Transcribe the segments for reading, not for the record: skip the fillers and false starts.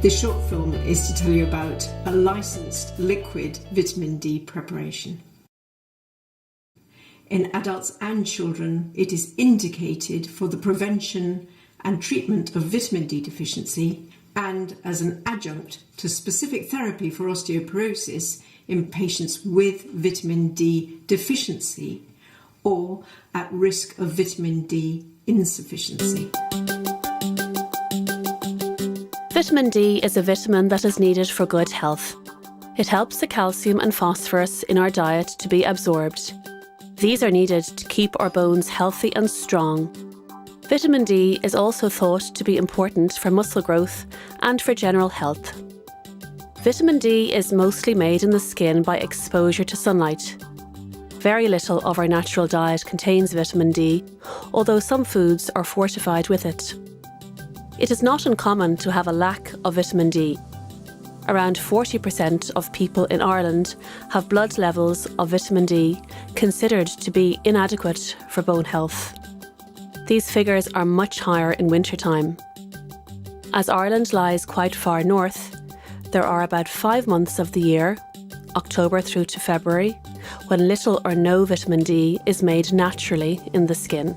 This short film is to tell you about a licensed liquid vitamin D preparation. In adults and children, it is indicated for the prevention and treatment of vitamin D deficiency and as an adjunct to specific therapy for osteoporosis in patients with vitamin D deficiency or at risk of vitamin D insufficiency. Vitamin D is a vitamin that is needed for good health. It helps the calcium and phosphorus in our diet to be absorbed. These are needed to keep our bones healthy and strong. Vitamin D is also thought to be important for muscle growth and for general health. Vitamin D is mostly made in the skin by exposure to sunlight. Very little of our natural diet contains vitamin D, although some foods are fortified with it. It is not uncommon to have a lack of vitamin D. Around 40% of people in Ireland have blood levels of vitamin D considered to be inadequate for bone health. These figures are much higher in wintertime. As Ireland lies quite far north, there are about 5 months of the year, October through to February, when little or no vitamin D is made naturally in the skin.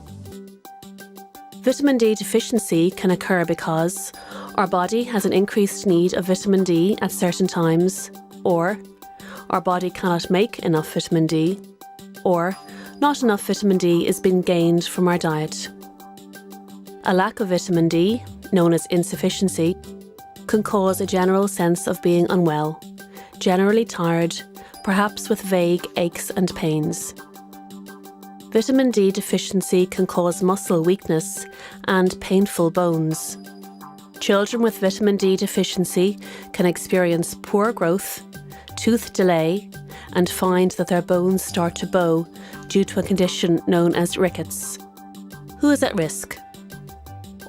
Vitamin D deficiency can occur because our body has an increased need of vitamin D at certain times, or our body cannot make enough vitamin D, or not enough vitamin D is being gained from our diet. A lack of vitamin D, known as insufficiency, can cause a general sense of being unwell, generally tired, perhaps with vague aches and pains. Vitamin D deficiency can cause muscle weakness and painful bones. Children with vitamin D deficiency can experience poor growth, tooth decay, and find that their bones start to bow due to a condition known as rickets. Who is at risk?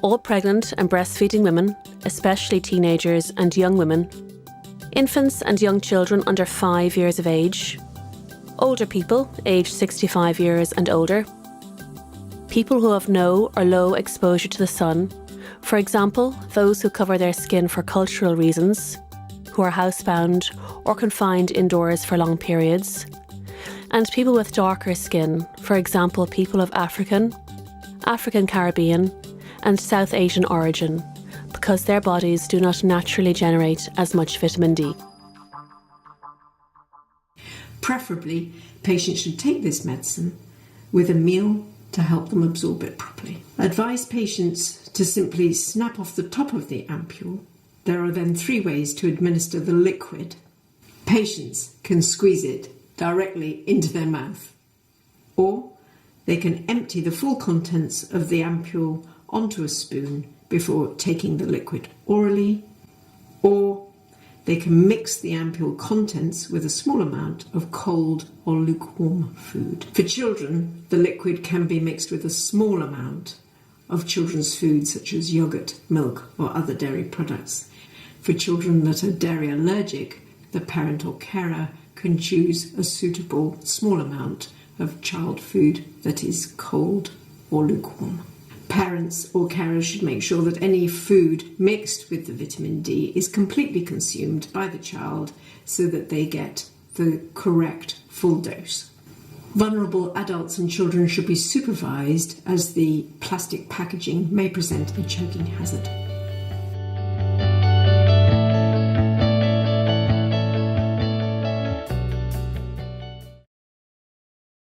All pregnant and breastfeeding women, especially teenagers and young women, infants and young children under 5 years of age, older people aged 65 years and older, people who have no or low exposure to the sun, for example, those who cover their skin for cultural reasons, who are housebound or confined indoors for long periods, and people with darker skin, for example, people of African, Caribbean, and South Asian origin, because their bodies do not naturally generate as much vitamin D. Preferably, patients should take this medicine with a meal to help them absorb it properly. Advise patients to simply snap off the top of the ampule. There are then 3 ways to administer the liquid. Patients can squeeze it directly into their mouth, or they can empty the full contents of the ampule onto a spoon before taking the liquid orally, or they can mix the ampule contents with a small amount of cold or lukewarm food. For children, the liquid can be mixed with a small amount of children's food such as yogurt, milk or other dairy products. For children that are dairy allergic, the parent or carer can choose a suitable small amount of child food that is cold or lukewarm. Parents or carers should make sure that any food mixed with the vitamin D is completely consumed by the child so that they get the correct full dose. Vulnerable adults and children should be supervised as the plastic packaging may present a choking hazard.